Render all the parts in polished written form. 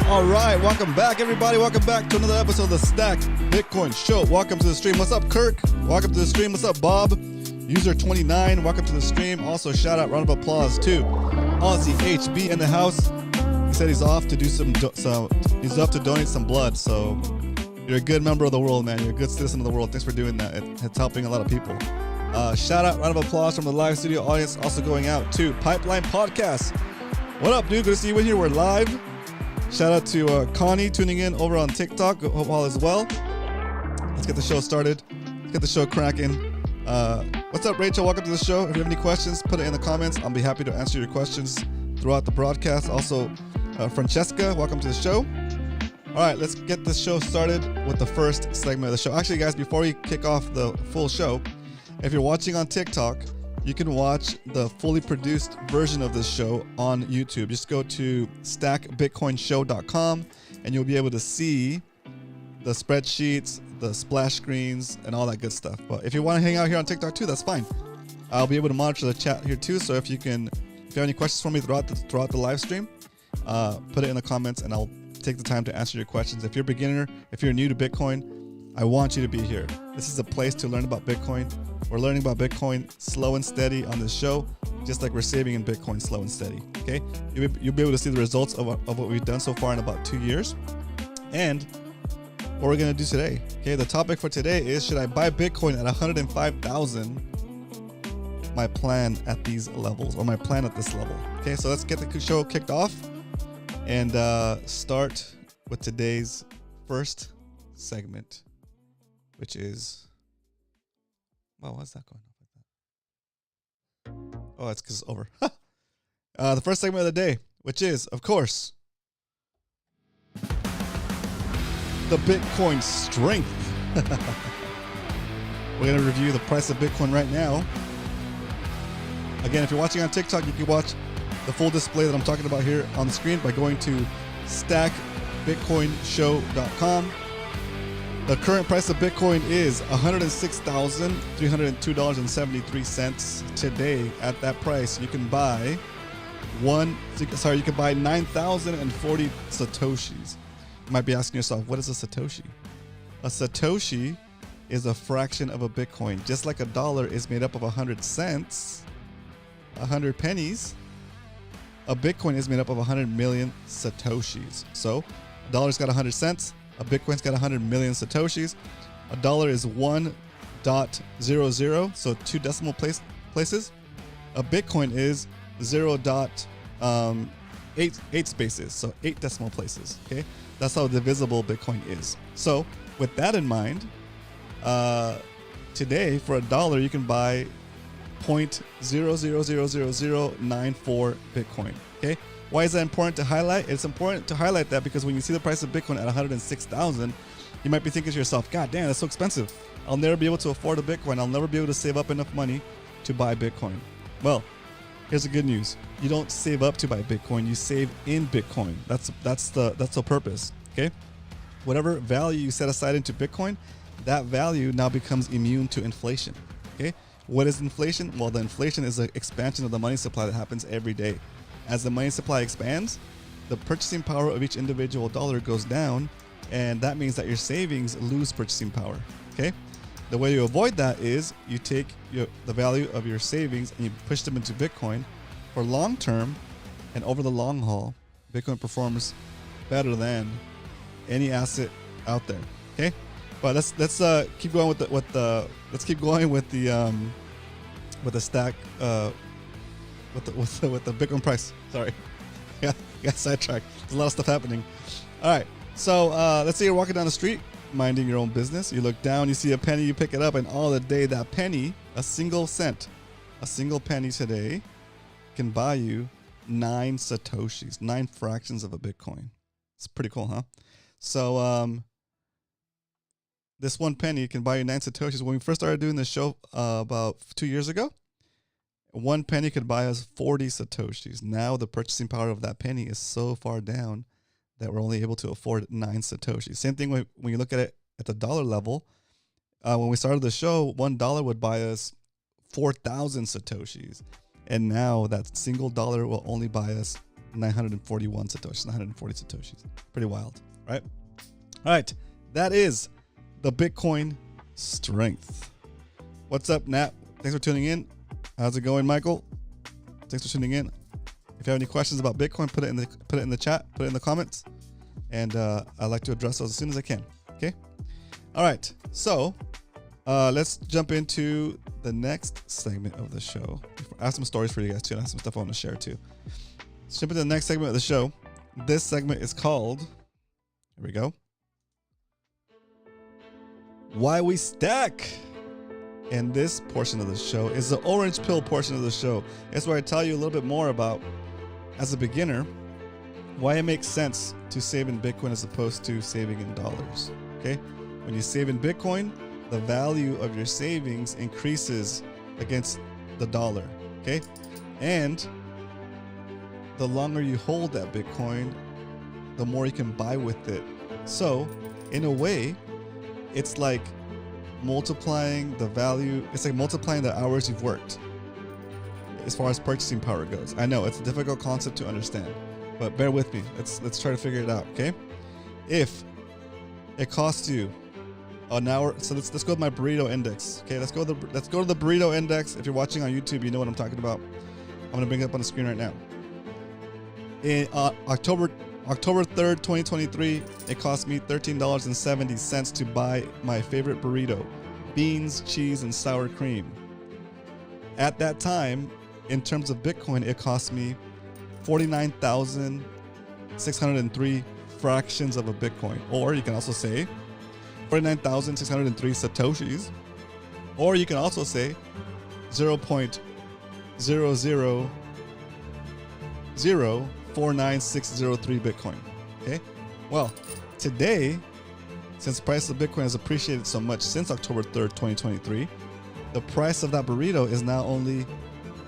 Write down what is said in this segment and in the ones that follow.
All right, welcome back, everybody. Welcome back to another episode of the Stack Bitcoin Show. Welcome to the stream. What's up, Kirk? Welcome to the stream. What's up, Bob? User 29, welcome to the stream. Also, shout out, round of applause to Aussie HB in the house. He said he's off to do he's off to donate some blood. So you're a good member of the world, man. You're a good citizen of the world. Thanks for doing that. It's helping a lot of people. Shout out, round of applause from the live studio audience. Also going out to Pipeline Podcast. What up, dude? Good to see you in here. We're live. Shout out to Connie tuning in over on TikTok. Hope all is well. Let's get the show started. Let's get the show cracking. What's up, Rachel? Welcome to the show. If you have any questions, put it in the comments. I'll be happy to answer your questions throughout the broadcast. Also, Francesca, welcome to the show. All right, let's get this show started with the first segment of the show. Actually, guys, before we kick off the full show, if you're watching on TikTok, you can watch the fully produced version of this show on YouTube. Just go to stackbitcoinshow.com and you'll be able to see the spreadsheets, the splash screens, and all that good stuff. But if you want to hang out here on TikTok too, that's fine. I'll be able to monitor the chat here too. So if you have any questions for me throughout the live stream, put it in the comments and I'll take the time to answer your questions. If you're a beginner, if you're new to Bitcoin, I want you to be here. This is a place to learn about Bitcoin. We're learning about Bitcoin slow and steady on this show, just like we're saving in Bitcoin slow and steady, okay? You'll be able to see the results of what we've done so far in about 2 years. And what we're gonna do today, okay? The topic for today is, should I buy Bitcoin at 105,000? My plan at these levels, or my plan at this level, okay? So let's get the show kicked off and start with today's first segment, which is, wow, why's that going off like that? Oh, it's because it's over. The first segment of the day, which is, of course, the Bitcoin strength. We're going to review the price of Bitcoin right now. Again, if you're watching on TikTok, you can watch the full display that I'm talking about here on the screen by going to stackbitcoinshow.com. The current price of Bitcoin is $106,302.73 today. At that price, you can buy 9,040 Satoshis. You might be asking yourself, what is a Satoshi? A Satoshi is a fraction of a Bitcoin. Just like a dollar is made up of 100 cents, 100 pennies, a Bitcoin is made up of 100 million Satoshis. So a dollar's got 100 cents. A Bitcoin's got 100 million Satoshis. A dollar is 1.00, so 2 decimal places. A Bitcoin is 0.8 spaces, so 8 decimal places, okay? That's how divisible Bitcoin is. So with that in mind, today for a dollar, you can buy 0.000094 Bitcoin, okay? Why is that important to highlight? It's important to highlight that because when you see the price of Bitcoin at 106,000, you might be thinking to yourself, God damn, that's so expensive. I'll never be able to afford a Bitcoin. I'll never be able to save up enough money to buy Bitcoin. Well, here's the good news. You don't save up to buy Bitcoin. You save in Bitcoin. That's the purpose, okay? Whatever value you set aside into Bitcoin, that value now becomes immune to inflation, okay? What is inflation? Well, the inflation is the expansion of the money supply that happens every day. As the money supply expands, the purchasing power of each individual dollar goes down, and that means that your savings lose purchasing power, okay? The way you avoid that is you take the value of your savings and you push them into Bitcoin. For long term and over the long haul, Bitcoin performs better than any asset out there, okay? But let's keep going with the stack with the Bitcoin price. Sorry, got sidetracked. There's a lot of stuff happening. All right, so let's say you're walking down the street, minding your own business. You look down, you see a penny, you pick it up, and all the day that penny, a single penny today, can buy you 9 Satoshis, 9 fractions of a Bitcoin. It's pretty cool, huh? So this one penny can buy you 9 Satoshis. When we first started doing this show about 2 years ago, 1 penny could buy us 40 Satoshis. Now the purchasing power of that penny is so far down that we're only able to afford 9 Satoshis. Same thing when you look at it at the dollar level. When we started the show, $1 would buy us 4,000 Satoshis. And now that single dollar will only buy us 941 satoshis, 940 satoshis. Pretty wild, right? All right, that is the Bitcoin strength. What's up, Nat? Thanks for tuning in. How's it going, Michael? Thanks for tuning in. If you have any questions about Bitcoin, put it in the chat, put it in the comments, and I'd like to address those as soon as I can. Okay. All right. So let's jump into the next segment of the show. I have some stories for you guys too, and I have some stuff I want to share too. Let's jump into the next segment of the show. This segment is called, here we go, Why We Stack. And this portion of the show is the orange pill portion of the show. It's where I tell you a little bit more about, as a beginner, why it makes sense to save in Bitcoin as opposed to saving in dollars. Okay? When you save in Bitcoin, the value of your savings increases against the dollar. Okay? And the longer you hold that Bitcoin, the more you can buy with it. So, in a way, it's like multiplying the value. It's like multiplying the hours you've worked as far as purchasing power goes. I know it's a difficult concept to understand, but bear with me. Let's try to figure it out. Okay, if it costs you an hour, so let's go with my burrito index. Okay, let's go to the burrito index. If you're watching on YouTube, you know what I'm talking about. I'm gonna bring it up on the screen right now. In October 3rd, 2023, it cost me $13.70 to buy my favorite burrito, beans, cheese, and sour cream. At that time, in terms of Bitcoin, it cost me 49,603 fractions of a Bitcoin. Or you can also say 49,603 satoshis. Or you can also say 0.00049,603 Bitcoin. Okay? Well, today, since the price of Bitcoin has appreciated so much since October 3rd, 2023, the price of that burrito is now only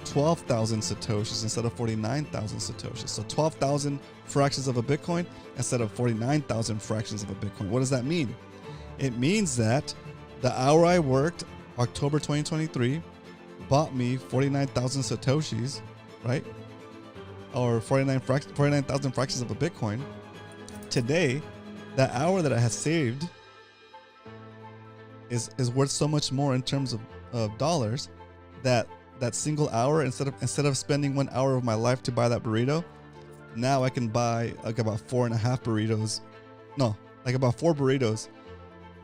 12,000 satoshis instead of 49,000 satoshis. So 12,000 fractions of a Bitcoin instead of 49,000 fractions of a Bitcoin. What does that mean? It means that the hour I worked, October 2023, bought me 49,000 satoshis, right? Or 49,000 fractions of a Bitcoin. Today, that hour that I had saved is worth so much more in terms of dollars that single hour, instead of spending 1 hour of my life to buy that burrito, now I can buy like about 4.5 burritos. No, like about 4 burritos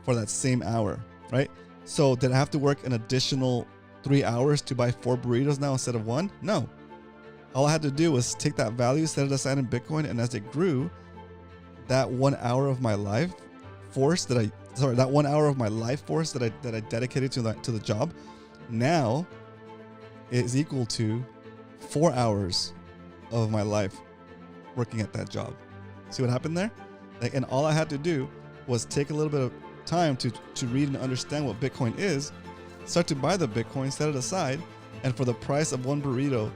for that same hour, right? So did I have to work an additional 3 hours to buy 4 burritos now instead of 1? No. All I had to do was take that value, set it aside in Bitcoin, and as it grew, that 1 hour of my life force that I dedicated to the job, now is equal to 4 hours of my life working at that job. See what happened there? And all I had to do was take a little bit of time to read and understand what Bitcoin is, start to buy the Bitcoin, set it aside, and for the price of 1 burrito,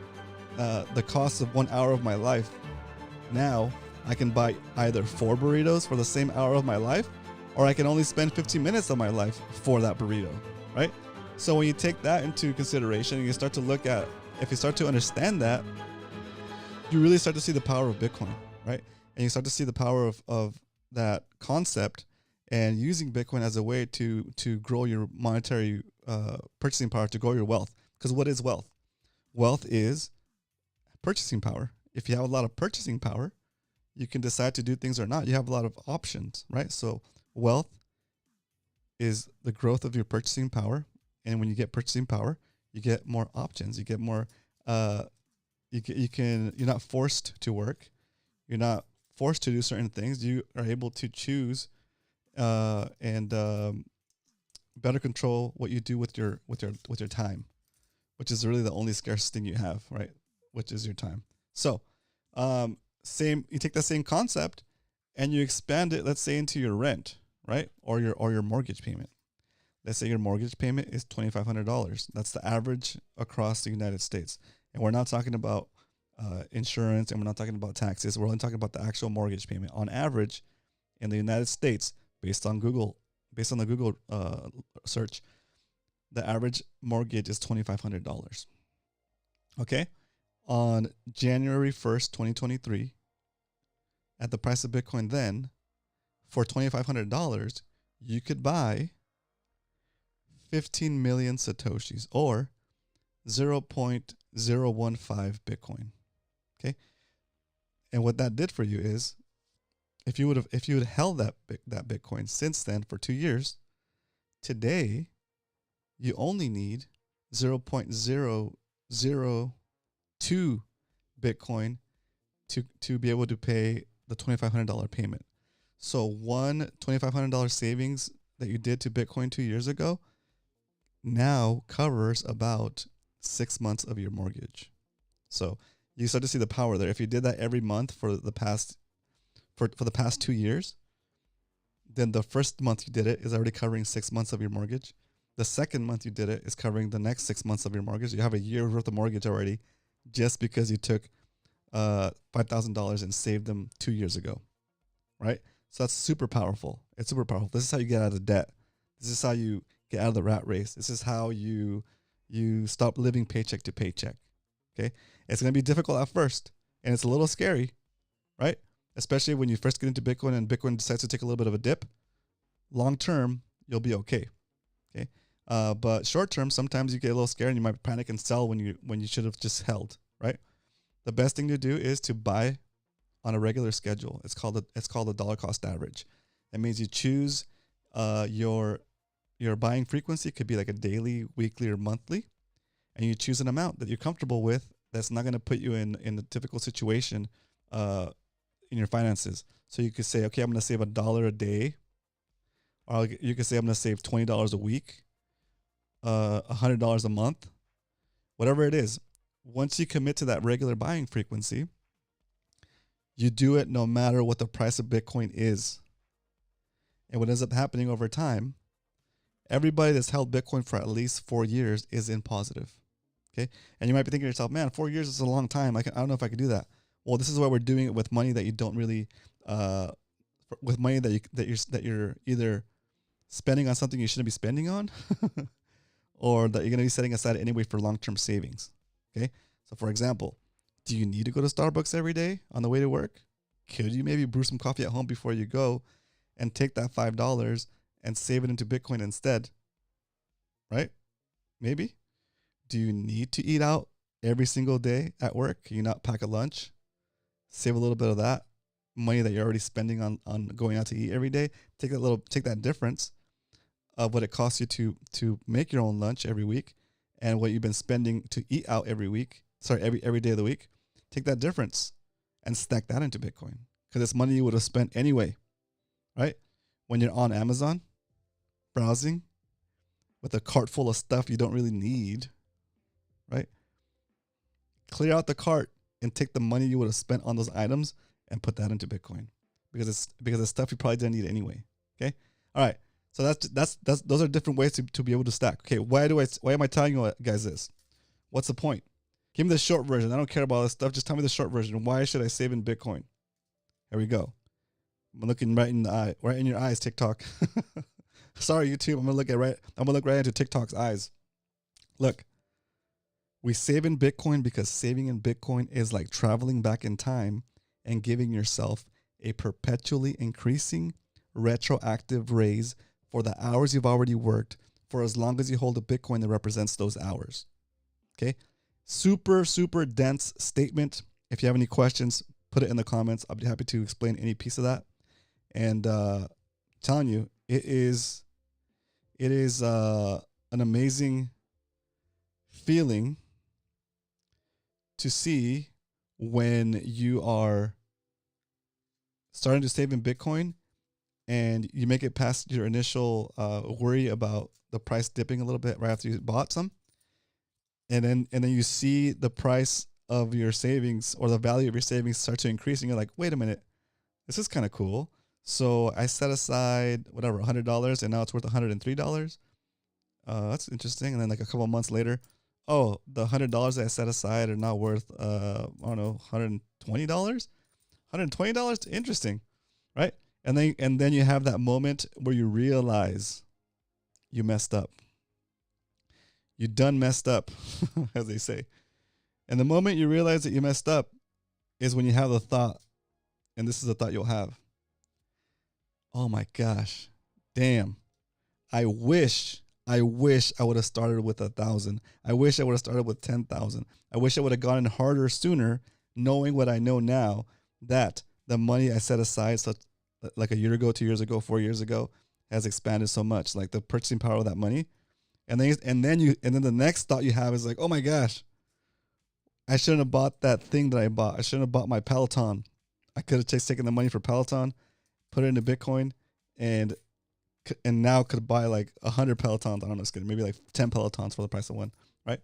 the cost of 1 hour of my life, now I can buy either 4 burritos for the same hour of my life, or I can only spend 15 minutes of my life for that burrito, right? So when you take that into consideration and you start to look at, if you start to understand that, you really start to see the power of Bitcoin, right? And you start to see the power of that concept and using Bitcoin as a way to grow your monetary purchasing power, to grow your wealth. Because what is wealth? Wealth is purchasing power. If you have a lot of purchasing power, you can decide to do things or not. You have a lot of options, right? So wealth is the growth of your purchasing power. And when you get purchasing power, you get more options. You get more, you're not forced to work. You're not forced to do certain things. You are able to choose and better control what you do with your time, which is really the only scarce thing you have, right? Which is your time. So, you take that same concept and you expand it, let's say, into your rent, right? Or your mortgage payment. Let's say your mortgage payment is $2,500. That's the average across the United States. And we're not talking about insurance, and we're not talking about taxes. We're only talking about the actual mortgage payment. On average, in the United States, based on the Google search, the average mortgage is $2,500. Okay? on January 1st, 2023, at the price of Bitcoin then, for $2,500, you could buy 15 million Satoshis, or 0.015 Bitcoin. Okay. And what that did for you is, if you had held that Bitcoin since then for 2 years, today you only need 0.002 Bitcoin to be able to pay the $2,500 payment. So one $2,500 savings that you did to Bitcoin 2 years ago now covers about 6 months of your mortgage. So you start to see the power there. If you did that every month for the past 2 years, then the first month you did it is already covering 6 months of your mortgage. The second month you did it is covering the next 6 months of your mortgage. You have a year's worth of mortgage already, just because you took $5,000 and saved them 2 years ago, right? So that's super powerful. It's super powerful. This is how you get out of debt. This is how you get out of the rat race. This is how you stop living paycheck to paycheck. Okay, it's going to be difficult at first, and it's a little scary, right? Especially when you first get into Bitcoin and Bitcoin decides to take a little bit of a dip. Long term, you'll be okay. Okay, but short term, sometimes you get a little scared and you might panic and sell when you should have just held, right? The best thing to do is to buy on a regular schedule. It's called the dollar cost average. That means you choose your buying frequency. It could be like a daily, weekly, or monthly, and you choose an amount that you're comfortable with that's not going to put you in a difficult situation in your finances. So you could say, okay, I'm going to save $1 a day, or you could say I'm going to save $20 a week, $100 a month, whatever it is. Once you commit to that regular buying frequency, you do it no matter what the price of Bitcoin is. And what ends up happening over time, everybody that's held Bitcoin for at least 4 years is in positive. Okay. And you might be thinking to yourself, man, 4 years is a long time. I don't know if I could do that. Well, this is why we're doing it with money that you don't really, with money that you're either spending on something you shouldn't be spending on, or that you're going to be setting aside anyway for long-term savings. Okay. So for example, do you need to go to Starbucks every day on the way to work? Could you maybe brew some coffee at home before you go and take that $5 and save it into Bitcoin instead? Right? Maybe. Do you need to eat out every single day at work? Can you not pack a lunch? Save a little bit of that money that you're already spending on going out to eat every day. Take that difference of what it costs you to make your own lunch every week and what you've been spending to eat out every day of the week. Take that difference and stack that into Bitcoin, because it's money you would have spent anyway, right? When you're on Amazon browsing with a cart full of stuff you don't really need, right? Clear out the cart and take the money you would have spent on those items and put that into Bitcoin, because it's stuff you probably didn't need anyway. Okay. All right. So that's those are different ways to be able to stack. Okay. Why am I telling you guys this? What's the point? Give me the short version. I don't care about all this stuff. Just tell me the short version. Why should I save in Bitcoin? Here we go. I'm looking right in the eye, right in your eyes, TikTok. Sorry, YouTube. I'm gonna look right into TikTok's eyes. Look, we save in Bitcoin because saving in Bitcoin is like traveling back in time and giving yourself a perpetually increasing retroactive raise for the hours you've already worked for as long as you hold a Bitcoin that represents those hours. Okay. Super, super dense statement. If you have any questions, put it in the comments. I'll be happy to explain any piece of that. And telling you, it is an amazing feeling to see when you are starting to save in Bitcoin and you make it past your initial worry about the price dipping a little bit right after you bought some. And then you see the price of your savings or the value of your savings start to increase, and you're like, wait a minute, this is kind of cool. So I set aside $100, and now it's worth $103. That's interesting. And then like a couple of months later, oh, the $100 that I set aside are now worth I don't know, $120. $120, interesting, right? And then you have that moment where you realize you messed up. You done messed up, as they say. And the moment you realize that you messed up is when you have the thought, and this is a thought you'll have. Oh my gosh, damn. I wish I would have started with 1,000. I wish I would have started with 10,000. I wish I would have gotten harder sooner, knowing what I know now, that the money I set aside, such like a year ago, 2 years ago, 4 years ago, has expanded so much. Like the purchasing power of that money, and then the next thought you have is like, oh my gosh, I shouldn't have bought that thing that I bought. I shouldn't have bought my Peloton. I could have just taken the money for Peloton, put it into Bitcoin, and now could buy like 100 Pelotons. I don't know, just kidding. Maybe like 10 Pelotons for the price of one, right?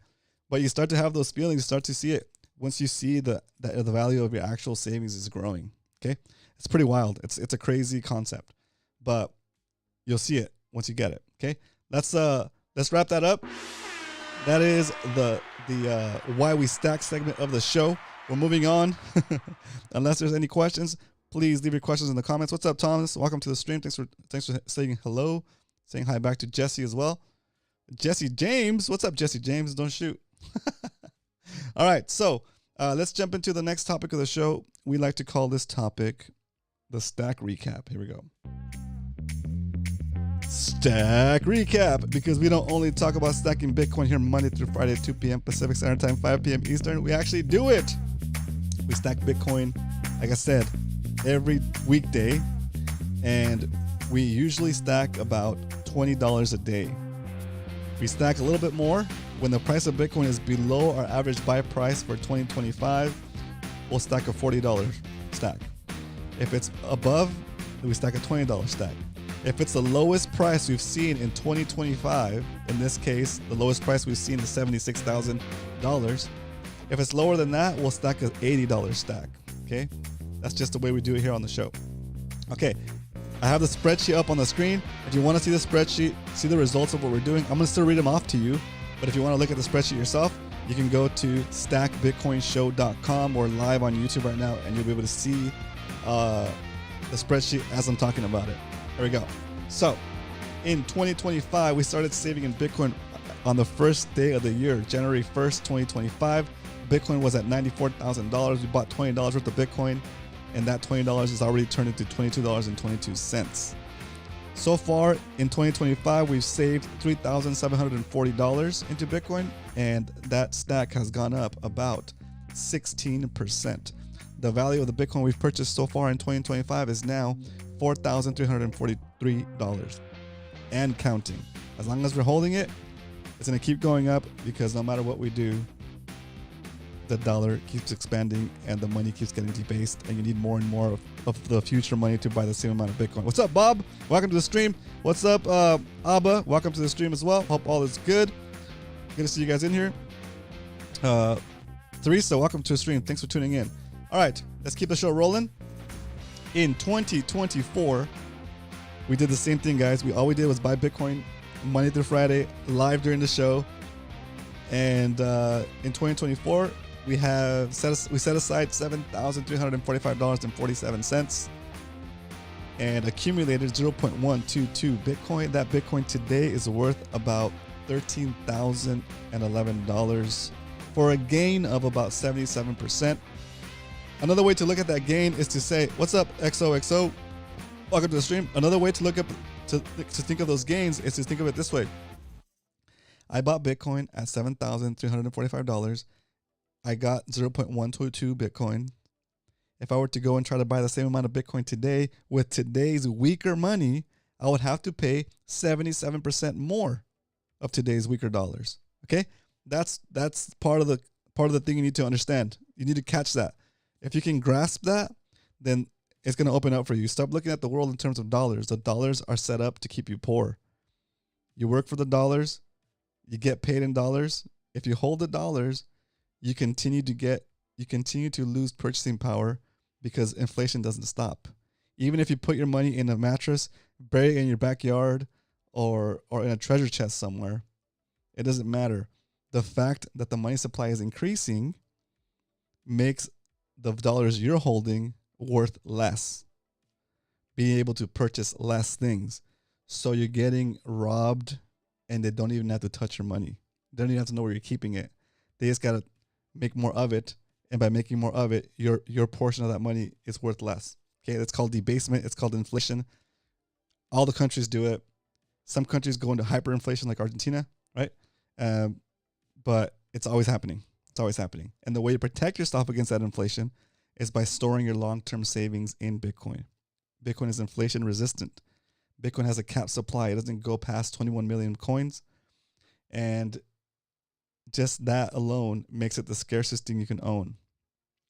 But you start to have those feelings, you start to see it. Once you see the value of your actual savings is growing, okay? It's pretty wild. It's a crazy concept, but you'll see it once you get it, okay? Let's wrap that up. That is the why we stack segment of the show. We're moving on. Unless there's any questions, please leave your questions in the comments. What's up, Thomas? Welcome to the stream. Thanks for saying hello. Saying hi back to Jesse as well. Jesse James. What's up, Jesse James? Don't shoot. All right, so let's jump into the next topic of the show. We like to call this topic the stack recap. Here we go. Stack recap, because we don't only talk about stacking Bitcoin here Monday through Friday at 2 p.m. Pacific Standard Time, 5 p.m. Eastern. We actually do it. We stack Bitcoin, like I said, every weekday, and we usually stack about $20 a day. We stack a little bit more when the price of Bitcoin is below our average buy price for 2025. We'll stack a $40 stack. If it's above, we stack a $20 stack. If it's the lowest price we've seen in 2025, in this case, the lowest price we've seen is $76,000. If it's lower than that, we'll stack an $80 stack. Okay, that's just the way we do it here on the show. Okay, I have the spreadsheet up on the screen. If you want to see the spreadsheet, see the results of what we're doing, I'm going to still read them off to you. But if you want to look at the spreadsheet yourself, you can go to stackbitcoinshow.com. We're live on YouTube right now, and you'll be able to see the spreadsheet as I'm talking about it. There we go. So in 2025, we started saving in Bitcoin on the first day of the year, January 1st, 2025. Bitcoin was at $94,000. We bought $20 worth of Bitcoin, and that $20 is already turned into $22.22. So far in 2025, we've saved $3,740 into Bitcoin, and that stack has gone up about 16%. The value of the Bitcoin we've purchased so far in 2025 is now $4,343 and counting. As long as we're holding it, it's going to keep going up, because no matter what we do, the dollar keeps expanding and the money keeps getting debased, and you need more and more of the future money to buy the same amount of Bitcoin. What's up, Bob? Welcome to the stream. What's up, Abba? Welcome to the stream as well. Hope all is good. Good to see you guys in here. Teresa, welcome to the stream. Thanks for tuning in. All right, let's keep the show rolling. In 2024, we did the same thing, guys. All we did was buy Bitcoin Monday through Friday, live during the show. And in 2024, we set aside $7,345.47 and accumulated 0.122 Bitcoin. That Bitcoin today is worth about $13,011 for a gain of about 77%. Another way to look at that gain is to say, what's up, XOXO? Welcome to the stream. Another way to look up to think of those gains is to think of it this way. I bought Bitcoin at $7,345. I got 0.122 Bitcoin. If I were to go and try to buy the same amount of Bitcoin today with today's weaker money, I would have to pay 77% more of today's weaker dollars. Okay? That's part of the thing you need to understand. You need to catch that. If you can grasp that, then it's going to open up for you. Stop looking at the world in terms of dollars. The dollars are set up to keep you poor. You work for the dollars. You get paid in dollars. If you hold the dollars, you continue to lose purchasing power, because inflation doesn't stop. Even if you put your money in a mattress, bury it in your backyard, or in a treasure chest somewhere, it doesn't matter. The fact that the money supply is increasing makes the dollars you're holding worth less, being able to purchase less things. So you're getting robbed, and they don't even have to touch your money. They don't even have to know where you're keeping it. They just got to make more of it. And by making more of it, your portion of that money is worth less. Okay, that's called debasement. It's called inflation. All the countries do it. Some countries go into hyperinflation like Argentina, right? But it's always happening. It's always happening. And the way to protect yourself against that inflation is by storing your long-term savings in Bitcoin. Bitcoin is inflation resistant. Bitcoin has a capped supply. It doesn't go past 21 million coins. And just that alone makes it the scarcest thing you can own.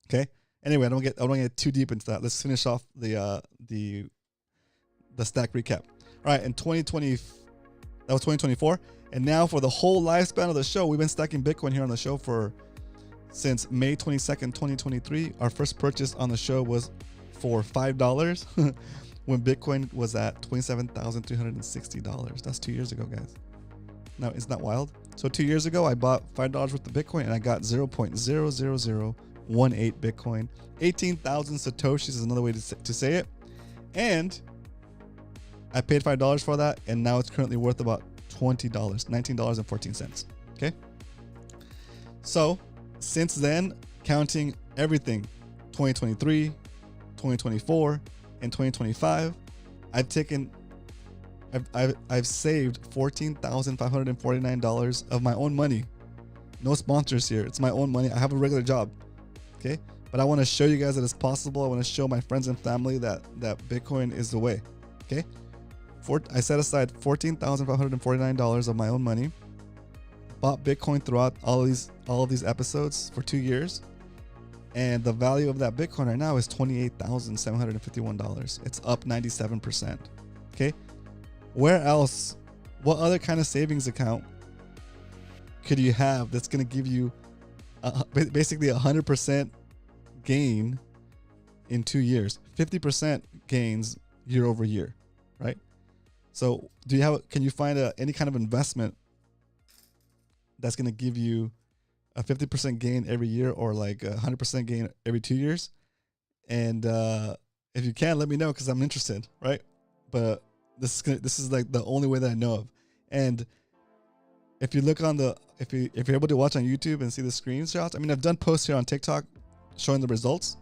Okay. Anyway, I don't get too deep into that. Let's finish off the stack recap. All right, in 2020, that was 2024, and now for the whole lifespan of the show, we've been stacking Bitcoin here on the show since May 22nd, 2023. Our first purchase on the show was for $5 when Bitcoin was at $27,360. That's 2 years ago, guys. Now, isn't that wild? So 2 years ago, I bought $5 worth of Bitcoin and I got 0.00018 Bitcoin. 18,000 Satoshis is another way to say it. And I paid $5 for that, and now it's currently worth about $20, $19.14. Okay. So since then, counting everything, 2023, 2024, and 2025, I've saved $14,549 of my own money. No sponsors here. It's my own money. I have a regular job. Okay. But I want to show you guys that it's possible. I want to show my friends and family that Bitcoin is the way. Okay. I set aside $14,549 of my own money, bought Bitcoin throughout all of these episodes for 2 years, and the value of that Bitcoin right now is $28,751. It's up 97%. Okay, where else? What other kind of savings account could you have that's going to give you basically 100% gain in 2 years, 50% gains year over year, right? So can you find any kind of investment that's going to give you a 50% gain every year or like a 100% gain every 2 years? And if you can, let me know, because I'm interested, right? But this is like the only way that I know of. And if you look on if you're able to watch on YouTube and see the screenshots, I mean, I've done posts here on TikTok showing the results.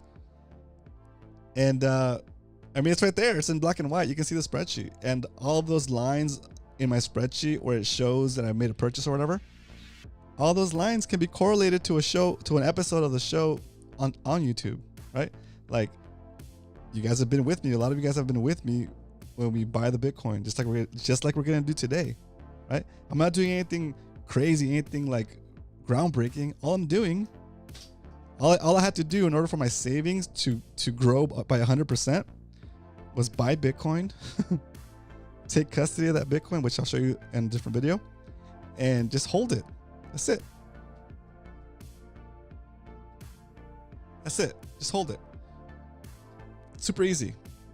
And I mean, it's right there. It's in black and white. You can see the spreadsheet, and all of those lines in my spreadsheet where it shows that I made a purchase or whatever, all those lines can be correlated to an episode of the show on YouTube, right? Like, you guys have been with me. A lot of you guys have been with me when we buy the Bitcoin, just like we're going to do today, right? I'm not doing anything crazy, anything like groundbreaking. All I'm doing, all I had to do in order for my savings to grow by 100% was buy Bitcoin, take custody of that Bitcoin, which I'll show you in a different video, and just hold it. That's it. That's it. Just hold it. Super easy.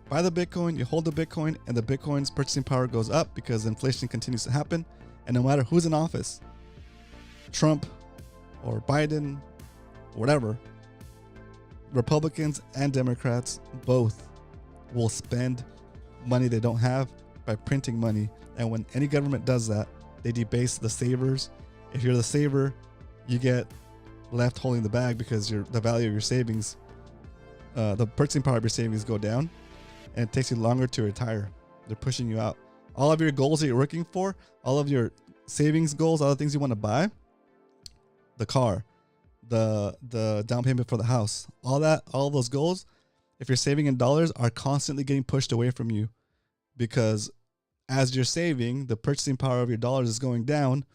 Buy the Bitcoin, you hold the Bitcoin, and the Bitcoin's purchasing power goes up because inflation continues to happen. And no matter who's in office, Trump or Biden, whatever, Republicans and Democrats both will spend money they don't have by printing money. And when any government does that, they debase the savers. If you're the saver, you get left holding the bag because the value of your savings, the purchasing power of your savings go down, and it takes you longer to retire. They're pushing you out. All of your goals that you're working for, all of your savings goals, all the things you want to buy, the car, the down payment for the house, all those goals, if you're saving in dollars, are constantly getting pushed away from you, because as you're saving, the purchasing power of your dollars is going down,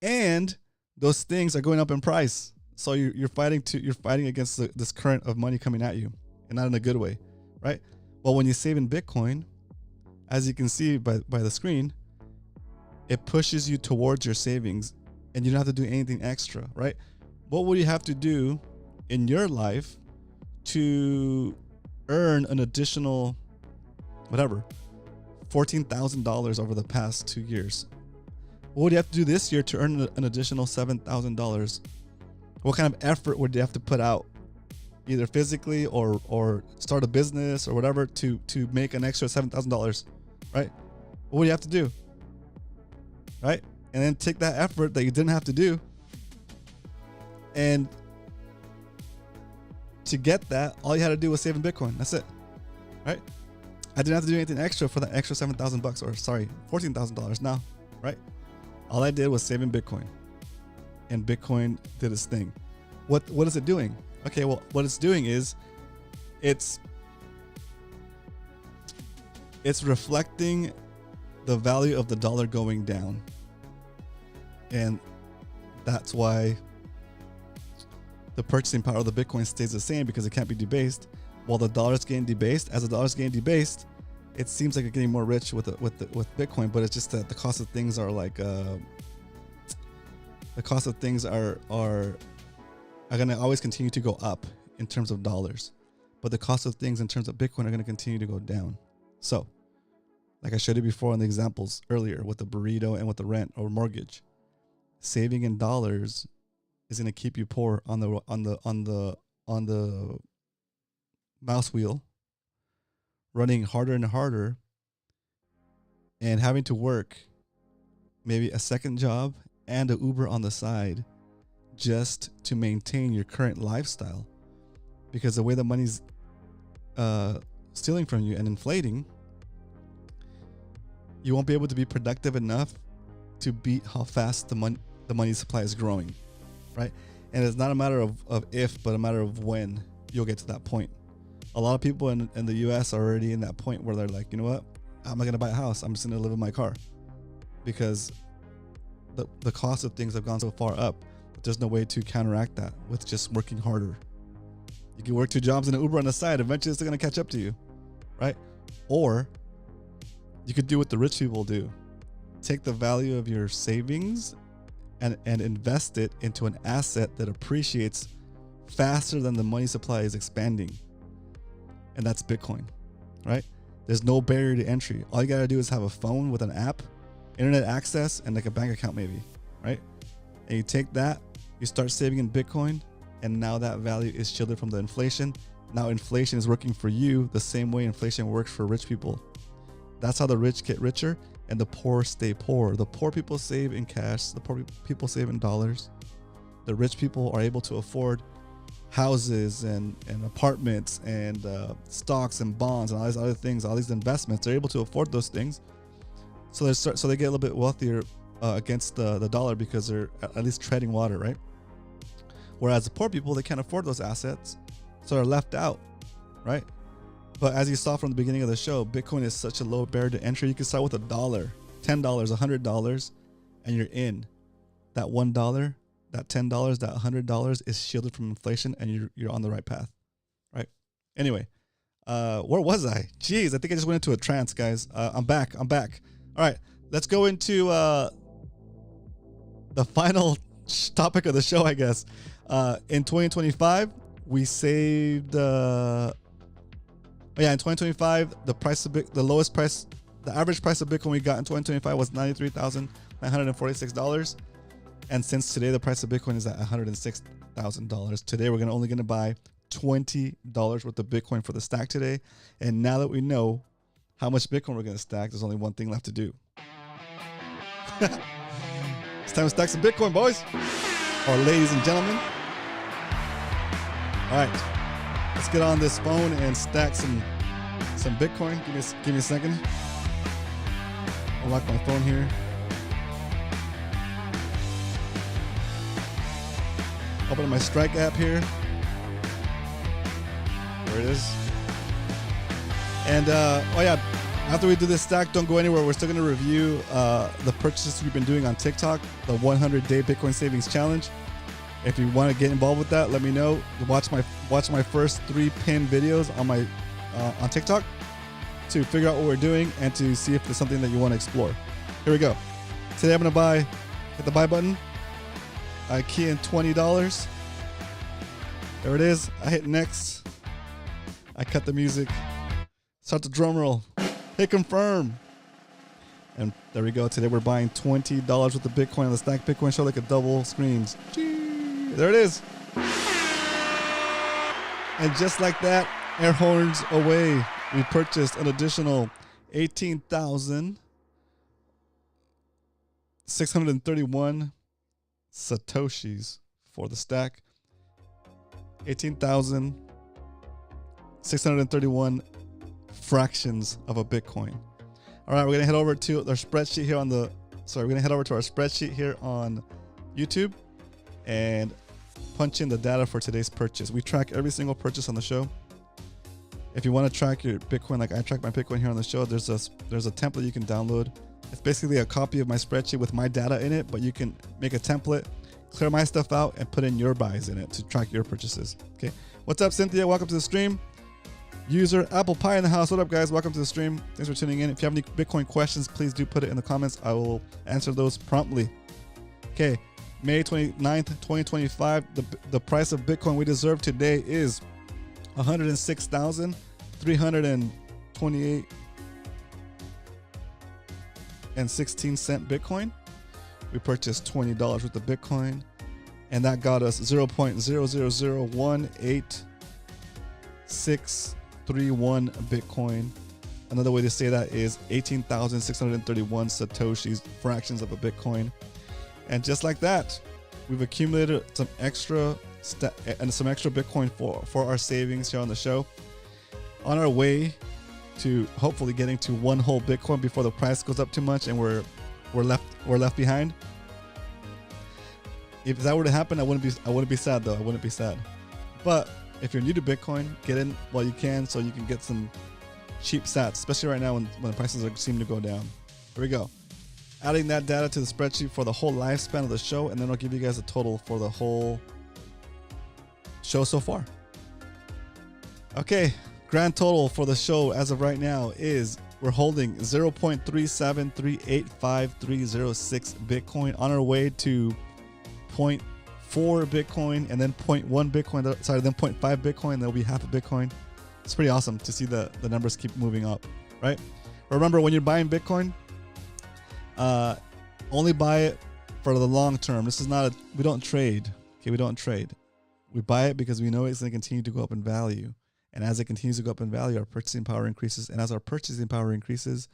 and those things are going up in price. So you're fighting against this current of money coming at you, and not in a good way, right? Well, when you save in Bitcoin, as you can see by the screen, it pushes you towards your savings, and you don't have to do anything extra, right? What would you have to do in your life to earn an additional, whatever, $14,000 over the past 2 years? What would you have to do this year to earn an additional $7,000? What kind of effort would you have to put out, either physically or start a business or whatever, to make an extra $7,000, right? What would you have to do, right? And then take that effort that you didn't have to do and to get that, all you had to do was save in Bitcoin. That's it, right? I didn't have to do anything extra for that extra $7,000 or sorry, $14,000 now, right? All I did was save in Bitcoin, and Bitcoin did its thing. What is it doing? Okay, well, what it's doing is it's reflecting the value of the dollar going down, and that's why the purchasing power of the Bitcoin stays the same, because it can't be debased. While the dollar's getting debased, as the dollar's getting debased, it seems like you're getting more rich with Bitcoin, but it's just that the cost of things are like the cost of things are going to always continue to go up in terms of dollars, but the cost of things in terms of Bitcoin are going to continue to go down. So, like I showed you before in the examples earlier with the burrito and with the rent or mortgage, saving in dollars is going to keep you poor on the mouse wheel, running harder and harder, and having to work maybe a second job and an Uber on the side just to maintain your current lifestyle, because the way the money's stealing from you and inflating, you won't be able to be productive enough to beat how fast the money supply is growing, right? And it's not a matter of if, but a matter of when you'll get to that point. A lot of people in the US are already in that point where they're like, you know what? I'm not going to buy a house. I'm just going to live in my car, because the cost of things have gone so far up that there's no way to counteract that with just working harder. You can work 2 jobs and an Uber on the side. Eventually it's going to catch up to you, right? Or you could do what the rich people do. Take the value of your savings and invest it into an asset that appreciates faster than the money supply is expanding. And that's Bitcoin, right? There's no barrier to entry. All you got to do is have a phone with an app, internet access, and like a bank account maybe, right? And you take that, you start saving in Bitcoin, and now that value is shielded from the inflation. Now inflation is working for you the same way inflation works for rich people. That's how the rich get richer and the poor stay poor. The poor people save in cash. The poor people save in dollars. The rich people are able to afford houses and apartments and stocks and bonds and all these other things, all these investments. They're able to afford those things. So they get a little bit wealthier against the dollar, because they're at least treading water, right? Whereas the poor people, they can't afford those assets, so they're left out, right? But as you saw from the beginning of the show, Bitcoin is such a low barrier to entry. You can start with $1, $10, $100, and you're in. That $1, that $10, that $100 is shielded from inflation, and you're on the right path, right? Anyway, where was I? Jeez, I think I just went into a trance, guys. I'm back. All right, let's go into the final topic of the show, I guess. In 2025, we saved. In 2025, the average price of Bitcoin we got in 2025 was $93,946. And since today, the price of Bitcoin is at $106,000. Today, we're only going to buy $20 worth of Bitcoin for the stack today. And now that we know how much Bitcoin we're going to stack, there's only one thing left to do. It's time to stack some Bitcoin, boys. Or ladies and gentlemen. All right. Let's get on this phone and stack some Bitcoin. Give me a second. I'll lock my phone here. Open up my Strike app here. There it is. And after we do this stack, don't go anywhere. We're still going to review the purchases we've been doing on TikTok, the 100-day Bitcoin Savings Challenge. If you want to get involved with that, let me know. Watch my first 3 pinned videos on my on TikTok to figure out what we're doing and to see if there's something that you want to explore. Here we go. Today I'm gonna hit the buy button. I key in $20. There it is. I hit next. I cut the music. Start the drum roll. Hit confirm. And there we go. Today we're buying $20 worth of Bitcoin on the Stack Bitcoin Show, like a double screens. There it is. And just like that, air horns away. We purchased an additional 18,631 Satoshis for the stack. 18,631 631 fractions of a Bitcoin. All right, we're gonna head over to our spreadsheet here on the. Sorry, we're gonna head over to our spreadsheet here on YouTube and punch in the data for today's purchase. We track every single purchase on the show. If you want to track your Bitcoin, like I track my Bitcoin here on the show, there's a template you can download. It's basically a copy of my spreadsheet with my data in it, but you can make a template, clear my stuff out, and put in your buys in it to track your purchases. Okay. What's up, Cynthia? Welcome to the stream. User Apple Pie in the house. What up, guys? Welcome to the stream. Thanks for tuning in. If you have any Bitcoin questions, please do put it in the comments. I will answer those promptly. Okay. May 29th, 2025. The price of Bitcoin we deserve today is 106,328 and 16 cent Bitcoin. We purchased $20 worth of Bitcoin, and that got us 0.0001861 Bitcoin. Another way to say that is 18,631 Satoshis, fractions of a Bitcoin. And just like that, we've accumulated some extra Bitcoin for our savings here on the show. On our way to hopefully getting to one whole Bitcoin before the price goes up too much and we're left behind. If that were to happen, I wouldn't be sad though. I wouldn't be sad. But if you're new to Bitcoin, get in while you can so you can get some cheap sats, especially right now when the prices seem to go down. Here we go. Adding that data to the spreadsheet for the whole lifespan of the show, and then I'll give you guys a total for the whole show so far. Okay, grand total for the show as of right now is we're holding 0.3738536 Bitcoin on our way to 0.4 Bitcoin and then 0.1 Bitcoin, then 0.5 Bitcoin, and there'll be half a Bitcoin. It's pretty awesome to see the numbers keep moving up, right? Remember, when you're buying Bitcoin, only buy it for the long term. This is not we don't trade. Okay, we don't trade. We buy it because we know it's going to continue to go up in value. And as it continues to go up in value, our purchasing power increases. And as our purchasing power increases,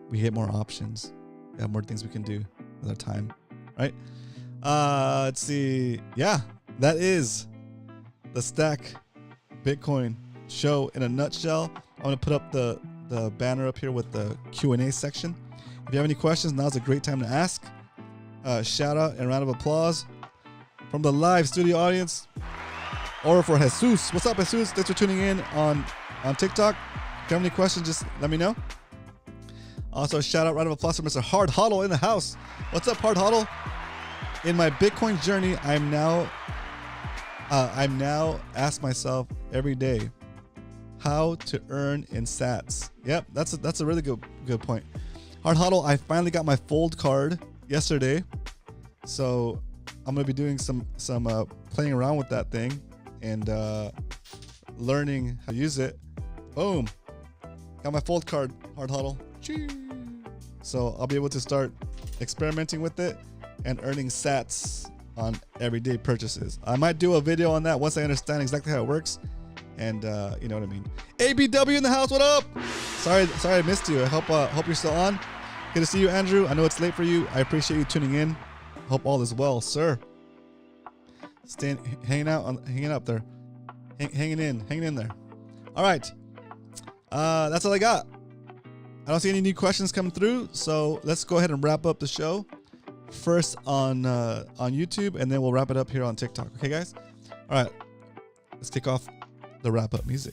we get more options. We have more things we can do with our time, right? Let's see. Yeah, that is the Stack Bitcoin show in a nutshell. I'm going to put up the banner up here with the Q&A section. If you have any questions, now's a great time to ask. Shout out and round of applause from the live studio audience, or for Jesus. What's up, Jesus? Thanks for tuning in on TikTok. If you have any questions, just let me know. Also, shout out, round of applause for Mr. Hard Hodl in the house. What's up, Hard Hodl? In my Bitcoin journey, I'm now ask myself every day how to earn in sats. Yep, that's a really good point. Hard Hodl, I finally got my Fold card yesterday, so I'm gonna be doing some playing around with that thing and learning how to use it. Boom, got my Fold card, Hard Hodl. So I'll be able to start experimenting with it and earning sats on everyday purchases. I might do a video on that once I understand exactly how it works, and you know what I mean. ABW in the house, what up? Sorry I missed you. I hope you're still on. Good to see you, Andrew. I know it's late for you. I appreciate you tuning in. Hope all is well, sir. Hanging up there, hanging in there. All right, that's all I got. I don't see any new questions coming through, so let's go ahead and wrap up the show first on YouTube, and then we'll wrap it up here on TikTok. Okay, guys. All right, let's kick off the wrap up music.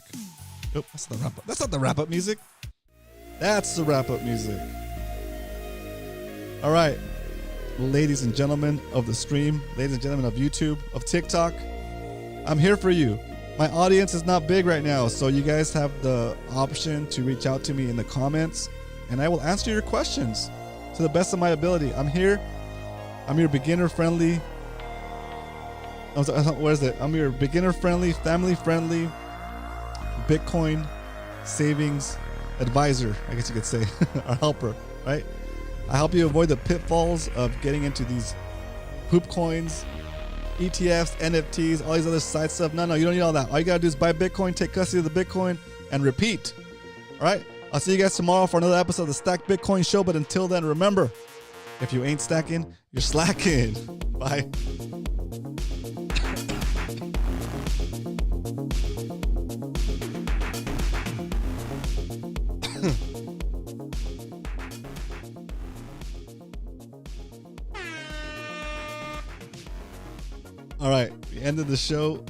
Nope, that's not the wrap up. That's not the wrap up music. That's the wrap up music. All right, ladies and gentlemen of the stream, ladies and gentlemen of YouTube, of TikTok, I'm here for you. My audience is not big right now, so you guys have the option to reach out to me in the comments, and I will answer your questions to the best of my ability. I'm here. I'm your beginner-friendly. What is it? I'm your beginner-friendly, family-friendly Bitcoin savings advisor, I guess you could say, or helper, right? I help you avoid the pitfalls of getting into these poop coins, ETFs, NFTs, all these other side stuff. No, you don't need all that. All you gotta do is buy Bitcoin, take custody of the Bitcoin, and repeat. All right? I'll see you guys tomorrow for another episode of the Stack Bitcoin Show. But until then, remember, if you ain't stacking, you're slacking. Bye. All right, we ended the show